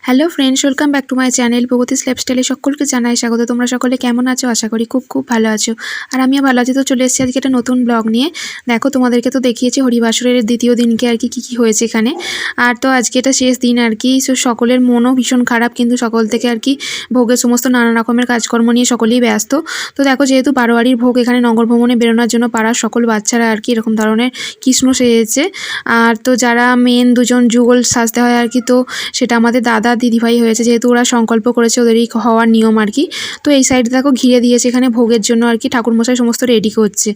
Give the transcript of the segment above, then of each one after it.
Hello friends, welcome back to my channel প্রগতিস লাইফস্টাইলে সকলকে জানাই স্বাগত। তোমরা সকলে কেমন আছো? আশা করি খুব ভালো আছো। আর আমিও ভালো আছি। তো চলে এসেছি আজকে একটা নতুন ব্লগ নিয়ে। দেখো, তোমাদেরকে তো দেখিয়েছি হরিবাসরের দ্বিতীয় দিনকে আর কি হয়েছে এখানে। আর তো আজকে এটা শেষ দিন আর কি। সো সকলের মনও ভীষণ খারাপ, কিন্তু সকল থেকে আর কি ভোগের সমস্ত নানা রকমের কাজকর্ম নিয়ে সকলেই ব্যস্ত। তো দেখো, যেহেতু বারোয়ারির ভোগ, এখানে নগর ভ্রমণে বেরোনোর জন্য পাড়ার সকল বাচ্চারা আর কি এরকম ধরনের কৃষ্ণ সেজেছে। আর তো যারা মেন দুজন যুগল সাজতে হয় আর কি, তো সেটা আমাদের দাদা দিদিভাই হয়েছে, যেহেতু ওরা সংকল্প করেছে, ওদেরই হওয়ার নিয়ম আর কি। তো এই সাইডে দেখো ঘিরে দিয়েছে এখানে ভোগের জন্য আর কি, ঠাকুরমশাই সমস্ত রেডি করছে।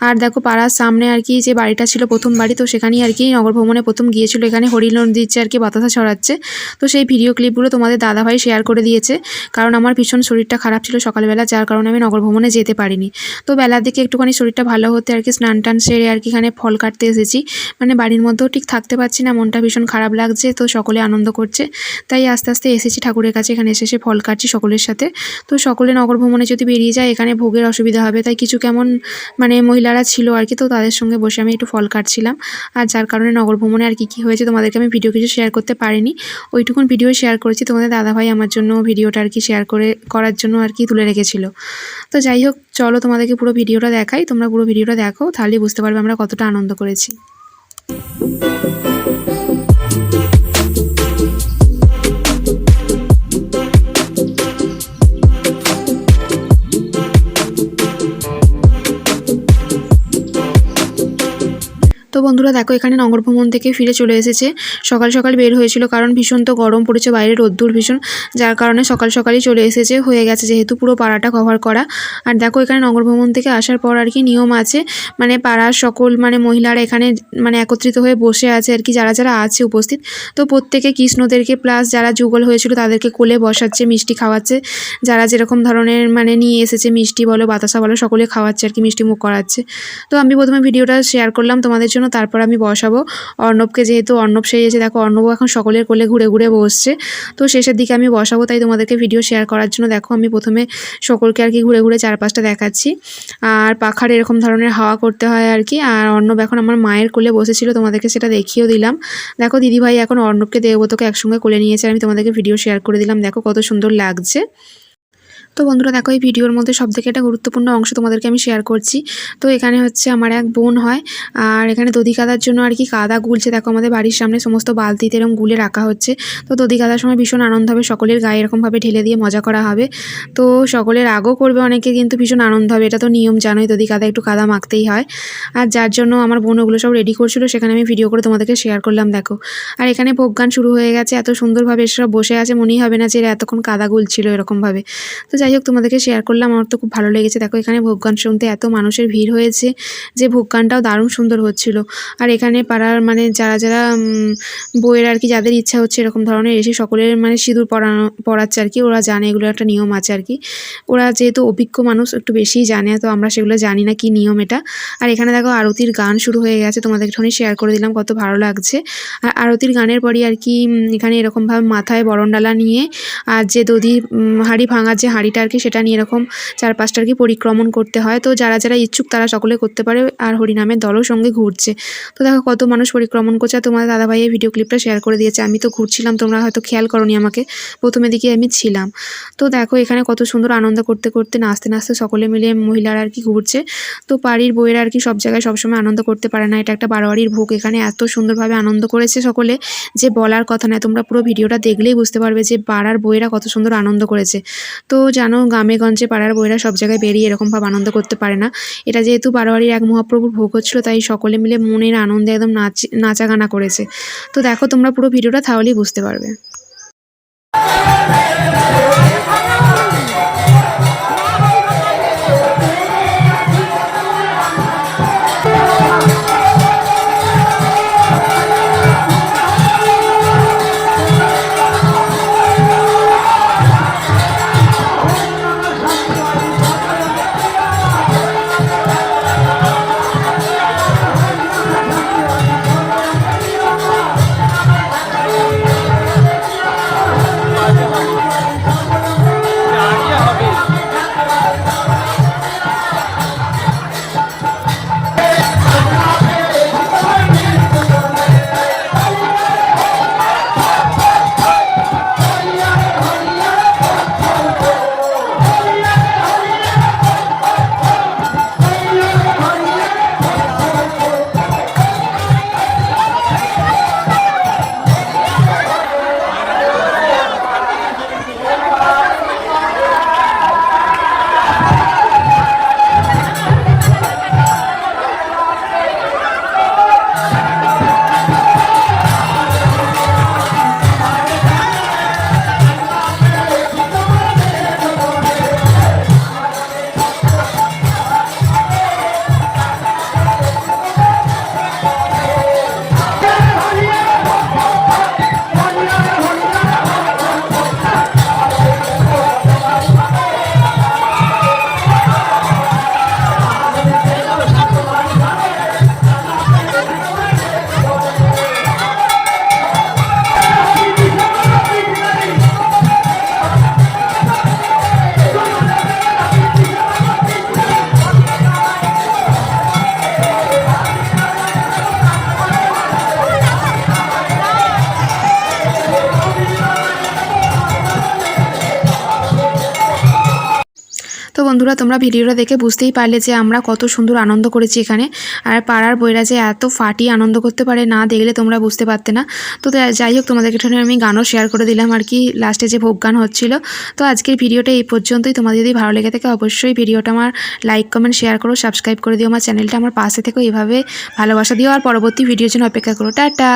আর দেখো পাড়ার সামনে আর কি যে বাড়িটা ছিল প্রথম বাড়ি, তো সেখানেই আর কি নগর ভ্রমণে প্রথম গিয়েছিল। এখানে হরিলন দিচ্ছে আর কি, বাতাসা ছড়াচ্ছে। তো সেই ভিডিও ক্লিপগুলো তোমাদের দাদাভাই শেয়ার করে দিয়েছে, কারণ আমার ভীষণ শরীরটা খারাপ ছিল সকালবেলা, যার কারণে আমি নগর ভ্রমণে যেতে পারিনি। তো বেলার দিকে একটুখানি শরীরটা ভালো হতে আর কি স্নান টান সেরে আর কি এখানে ফল কাটতে এসেছি। মানে বাড়ির মধ্যেও ঠিক থাকতে পারছি না, মনটা ভীষণ খারাপ লাগছে। তো সকলে আনন্দ করছে, তাই আস্তে আস্তে এসেছি ঠাকুরের কাছে। এখানে এসে ফল কাটছি সকলের সাথে। তো সকলে নগর ভ্রমণে যদি বেরিয়ে যায়, এখানে ভোগের অসুবিধা হবে, তাই কিছু কেমন মানে মহিলারা ছিল আর কি, তো তাদের সঙ্গে বসে আমি একটু ফল কাটছিলাম। আর যার কারণে নগর ভ্রমণে আর কি হয়েছে তোমাদেরকে আমি ভিডিও কিছু শেয়ার করতে পারিনি, ওইটুকুন ভিডিও শেয়ার করেছি। তোমাদের দাদাভাই আমার জন্য ভিডিওটা আর কি শেয়ার করার জন্য আর কি তুলে রেখেছিল। তো যাই হোক, চলো তোমাদেরকে পুরো ভিডিওটা দেখাই। তোমরা পুরো ভিডিওটা দেখো, তাহলেই বুঝতে পারবে আমরা কতটা আনন্দ করেছি। তো বন্ধুরা দেখো, এখানে নগর ভ্রমণ থেকে ফিরে চলে এসেছে। সকাল সকাল বের হয়েছিল, কারণ ভীষণ তো গরম পড়েছে বাইরে, রোদ্দুর ভীষণ, যার কারণে সকাল সকালই চলে এসেছে। হয়ে গেছে যেহেতু পুরো পাড়াটা কভার করা। আর দেখো, এখানে নগর ভ্রমণ থেকে আসার পর আর কি নিয়ম আছে, মানে পাড়ার সকল মানে মহিলারা এখানে মানে একত্রিত হয়ে বসে আছে আর কি, যারা যারা আছে উপস্থিত। তো প্রত্যেকে কৃষ্ণদেরকে প্লাস যারা যুগল হয়েছিল তাদেরকে কোলে বসাচ্ছে, মিষ্টি খাওয়াচ্ছে। যারা যেরকম ধরনের মানে নিয়ে এসেছে, মিষ্টি বলো বাতাসা বলো, সকলে খাওয়াচ্ছে আর কি, মিষ্টি মুখ করাচ্ছে। তো আমি প্রথমে ভিডিওটা শেয়ার করলাম তোমাদের জন্য, তারপর আমি বসাবো অর্ণবকে, যেহেতু অর্ণব সেজেছে। দেখো, অর্ণবও এখন সকলের কোলে ঘুরে ঘুরে বসছে। তো শেষের দিকে আমি বসাবো, তাই তোমাদেরকে ভিডিও শেয়ার করার জন্য দেখো আমি প্রথমে সকলকে আর কি ঘুরে ঘুরে চারপাশটা দেখাচ্ছি। আর পাখার এরকম ধরনের হাওয়া করতে হয় আর কি। আর অর্ণব এখন আমার মায়ের কোলে বসেছিল, তোমাদেরকে সেটা দেখিয়েও দিলাম। দেখো দিদিভাই এখন অর্ণবকে দেবব্রতকে একসঙ্গে কোলে নিয়েছে, আমি তোমাদেরকে ভিডিও শেয়ার করে দিলাম। দেখো কত সুন্দর লাগছে। তো বন্ধুরা দেখো, এই ভিডিওর মধ্যে সবথেকে একটা গুরুত্বপূর্ণ অংশ তোমাদেরকে আমি শেয়ার করছি। তো এখানে হচ্ছে আমার এক বোন হয়, আর এখানে দধি কাদার জন্য আর কি কাদা গুলছে। দেখো আমাদের বাড়ির সামনে সমস্ত বালতিতে এরকম গুলে রাখা হচ্ছে। তো দধি কাদার সময় ভীষণ আনন্দ হবে, সকলের গায়ে এরকমভাবে ঢেলে দিয়ে মজা করা হবে। তো সকলের রাগও করবে অনেকে, কিন্তু ভীষণ আনন্দ হবে। এটা তো নিয়ম জানোই, দধি কাদা একটু কাদা মাখতেই হয়। আর যার জন্য আমার বোন ওগুলো সব রেডি করছিল, সেখানে আমি ভিডিও করে তোমাদেরকে শেয়ার করলাম। দেখো, আর এখানে ভোগ গান শুরু হয়ে গেছে। এত সুন্দরভাবে এসব বসে আছে, মনেই হবে না যে এরা এতক্ষণ কাদা গুলছিল এরকমভাবে। তো যাই হোক, তোমাদেরকে শেয়ার করলাম, আমার তো খুব ভালো লেগেছে। দেখো এখানে ভোগ গান শুনতে এত মানুষের ভিড় হয়েছে যে ভোগ গানটাও দারুণ সুন্দর হচ্ছিল। আর এখানে পাড়ার মানে যারা যারা বইয়ের আর কি, যাদের ইচ্ছা হচ্ছে এরকম ধরনের এসে সকলের মানে সিঁদুর পড়াচ্ছে আর কি। ওরা জানে এগুলো একটা নিয়ম আছে আর কি, ওরা যেহেতু অভিজ্ঞ মানুষ একটু বেশিই জানে, তো আমরা সেগুলো জানি না কি নিয়ম এটা। আর এখানে দেখো আরতির গান শুরু হয়ে গেছে, তোমাদের একটুখানি শেয়ার করে দিলাম, কত ভালো লাগছে। আর আরতির গানের পরই আর কি এখানে এরকমভাবে মাথায় বরণডালা নিয়ে, আর যে দধি হাঁড়ি ভাঙার যে হাঁড়িটা আর কি, সেটা নিয়ে এরকম চারপাশটা আর কি পরিক্রমণ করতে হয়। তো যারা যারা ইচ্ছুক তারা সকলে করতে পারে। আর হরিনামের দলও সঙ্গে ঘুরছে। তো দেখো কত মানুষ পরিক্রমণ করছে। আর তোমাদের দাদাভাই এই ভিডিও ক্লিপটা শেয়ার করে দিয়েছে। আমি তো ঘুরছিলাম, তোমরা হয়তো খেয়াল করোনি আমাকে, প্রথমে দিকে আমি ছিলাম। তো দেখো এখানে কত সুন্দর আনন্দ করতে করতে নাচতে নাচতে সকলে মিলে মহিলারা আর কি ঘুরছে। তো বাড়ির বইয়েরা আর কি সব জায়গায় সবসময় আনন্দ করতে পারে না, এটা একটা বারোয়ারির ভোগ। এখানে এত সুন্দরভাবে আনন্দ করেছে সকলে যে বলার কথা নয়। তোমরা পুরো ভিডিওটা দেখলেই বুঝতে পারবে যে পাড়ার বইয়েরা কত সুন্দর আনন্দ করেছে। তো জানো, গ্রামে গঞ্জে পাড়ার বইয়েরা সব জায়গায় বেরিয়ে এরকমভাবে আনন্দ করতে পারে না। এটা যেহেতু বারোয়ারির এক মহাপ্রভুর ভোগ হচ্ছিল, তাই সকলে মিলে মনের আনন্দে একদম নাচা গানা করেছে। তো দেখো তোমরা পুরো ভিডিওটা তাহলেই বুঝতে পারবে। বন্ধুরা তোমরা ভিডিওটা দেখে বুঝতেই পারলে যে আমরা কত সুন্দর আনন্দ করেছি এখানে। আর পাড়ার বইরা যে এত ফাটিয়ে আনন্দ করতে পারে না দেখলে তোমরা বুঝতে পারতে না। তো যাই হোক তোমাদের এখানে আমি গানও শেয়ার করে দিলাম আর কি, লাস্টে যে ভোগ গান হচ্ছিল। তো আজকের ভিডিওটা এই পর্যন্তই। তোমাদের যদি ভালো লেগে থাকে অবশ্যই ভিডিওটা আমার লাইক কমেন্ট শেয়ার করো, সাবস্ক্রাইব করে দিও আমার চ্যানেলটা, আমার পাশে থেকেও এভাবে ভালোবাসা দিও আর পরবর্তী ভিডিওর জন্য অপেক্ষা করো। টাটা।